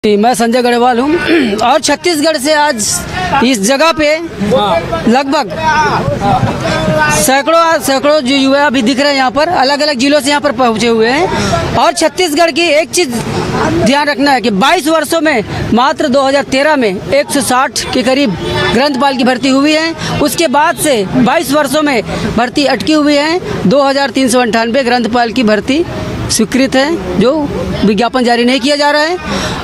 मैं संजय गढ़वाल हूँ और छत्तीसगढ़ से आज इस जगह पे लगभग सैकड़ों जो युवा अभी दिख रहे हैं यहाँ पर, अलग अलग जिलों से यहाँ पर पहुँचे हुए हैं। और छत्तीसगढ़ की एक चीज़ ध्यान रखना है कि 22 वर्षों में मात्र 2013 में 160 के करीब ग्रंथपाल की भर्ती हुई है। उसके बाद से 22 वर्षों में भर्ती अटकी हुई है। 2398 ग्रंथपाल की भर्ती स्वीकृत है, जो विज्ञापन जारी नहीं किया जा रहा है।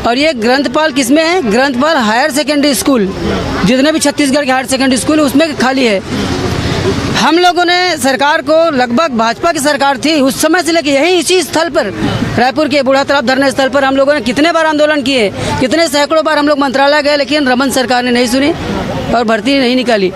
और ये ग्रंथपाल किसमें है? ग्रंथपाल हायर सेकेंडरी स्कूल, जितने भी छत्तीसगढ़ के हायर सेकेंडरी स्कूल उसमें खाली है। हम लोगों ने सरकार को, लगभग भाजपा की सरकार थी उस समय से लेकर यही इसी स्थल पर, रायपुर के बूढ़ा तालाब धरने स्थल पर हम लोगों ने कितने बार आंदोलन किए, कितने सैकड़ों बार हम लोग मंत्रालय गए, लेकिन रमन सरकार ने नहीं सुनी और भर्ती नहीं निकाली।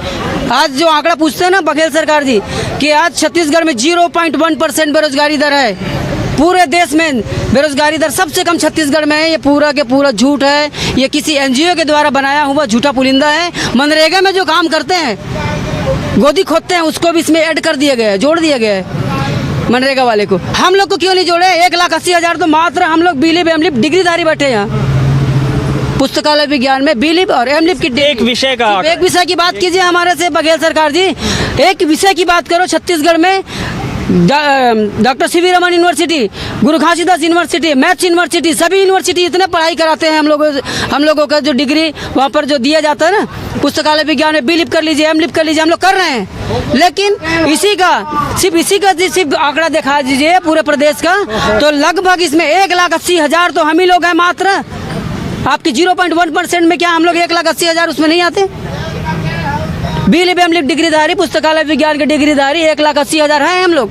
आज जो आंकड़ा पूछते हैं ना बघेल सरकार जी कि आज छत्तीसगढ़ में 0.1% बेरोजगारी दर है। पूरे देश में बेरोजगारी दर सबसे कम छत्तीसगढ़ में है। ये पूरा के पूरा झूठ है। ये किसी एनजीओ के द्वारा बनाया हुआ झूठा पुलिंदा है। मनरेगा में जो काम करते हैं, गोदी खोदते हैं, उसको भी इसमें ऐड कर दिया गया है, जोड़ दिया गया है मनरेगा वाले को। हम लोग को क्यों नहीं जोड़े? 1,80,000 तो मात्र हम लोग बीलिप एमलिप डिग्रीधारी बैठे हैं यहाँ पुस्तकालय विज्ञान में। बीलिप और एमलिप की एक विषय की बात कीजिए हमारे से बघेल सरकार जी। एक विषय की बात करो छत्तीसगढ़ में। डॉक्टर सीवी रमन यूनिवर्सिटी, गुरु घासीदास यूनिवर्सिटी, मैथ्स यूनिवर्सिटी, सभी यूनिवर्सिटी इतने पढ़ाई कराते हैं हम लोगों का जो डिग्री वहाँ पर जो दिया जाता है ना, पुस्तकालय विज्ञान में बीलिप कर लीजिए, एमलिप कर लीजिए, हम लोग कर रहे हैं। लेकिन सिर्फ आंकड़ा दिखा दीजिए पूरे प्रदेश का, तो लगभग इसमें 1,80,000 तो हम ही लोग हैं मात्र। आपकी 0.1% में क्या हम लोग 1,80,000 उसमें नहीं आते? बीलिप एमलिप डिग्रीधारी, पुस्तकालय विज्ञान के डिग्रीधारी 1,80,000 हैं हम लोग,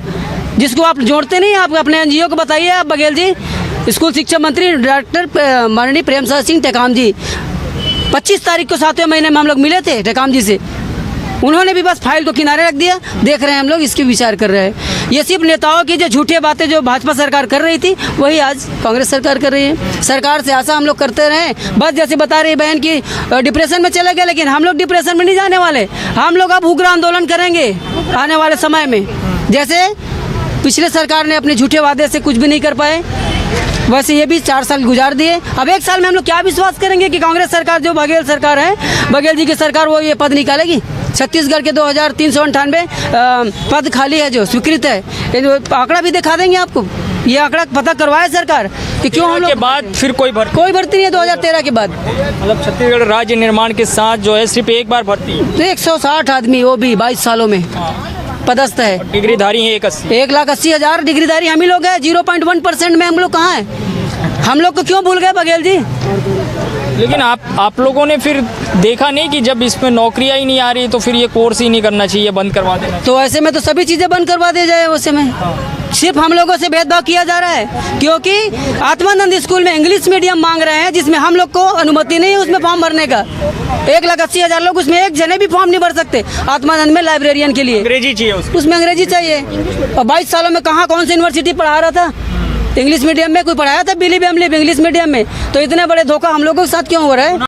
जिसको आप जोड़ते नहीं। आप अपने एनजीओ को बताइए। आप बघेल जी, स्कूल शिक्षा मंत्री डॉक्टर माननीय प्रेमसाय सिंह टेकाम जी 25 तारीख को 7वें महीने में हम लोग मिले थे टेकाम जी से। उन्होंने भी बस फाइल को किनारे रख दिया। देख रहे हैं हम लोग, इसकी विचार कर रहे हैं। ये सिर्फ नेताओं की जो झूठी बातें जो भाजपा सरकार कर रही थी, वही आज कांग्रेस सरकार कर रही है। सरकार से आशा हम लोग करते रहे, बस जैसे बता रही बहन की डिप्रेशन में चले गए, लेकिन हम लोग डिप्रेशन में नहीं जाने वाले। हम लोग अब उग्र आंदोलन करेंगे आने वाले समय में। जैसे पिछले सरकार ने अपने झूठे वादे से कुछ भी नहीं कर पाए, वैसे ये भी 4 साल गुजार दिए। अब 1 साल में हम लोग क्या विश्वास करेंगे कि कांग्रेस सरकार जो बघेल सरकार है, बघेल जी की सरकार, वो ये पद निकालेगी? छत्तीसगढ़ के 2398 पद खाली है जो स्वीकृत है। आंकड़ा भी दिखा देंगे आपको। ये आंकड़ा पता करवाए सरकार कि क्यों हम लोग के बाद फिर कोई भर्ती नहीं है 2013 के बाद। मतलब छत्तीसगढ़ राज्य निर्माण के साथ जो है सिर्फ एक बार भर्ती है। तो 160 आदमी, वो भी 22 सालों में पदस्थ है। डिग्रीधारी है 1,80,000 डिग्रीधारी हम ही लोग हैं। 0.1% में हम लोग कहाँ हैं? हम लोग को क्यों भूल गए बघेल जी? लेकिन आप लोगों ने फिर देखा नहीं कि जब इसमें नौकरियां ही नहीं आ रही तो फिर ये कोर्स ही नहीं करना चाहिए, बंद करवा देना। तो ऐसे में तो सभी चीज़ें बंद करवा दी जाए। उस समय सिर्फ हम लोगों से भेदभाव किया जा रहा है, क्योंकि आत्मानंद स्कूल में इंग्लिश मीडियम मांग रहे हैं, जिसमें हम लोग को अनुमति नहीं है उसमें फॉर्म भरने का। 1,80,000 लोग, उसमें एक जने भी फॉर्म नहीं भर सकते। आत्मानंद में लाइब्रेरियन के लिए अंग्रेजी चाहिए, उसमें अंग्रेजी चाहिए। और 22 सालों में कहाँ कौन सी यूनिवर्सिटी पढ़ा रहा था इंग्लिश मीडियम में? कोई पढ़ाया था बीलिप एमलिप इंग्लिश मीडियम में? तो इतने बड़े धोखा हम लोगों के साथ क्यों हो रहा है?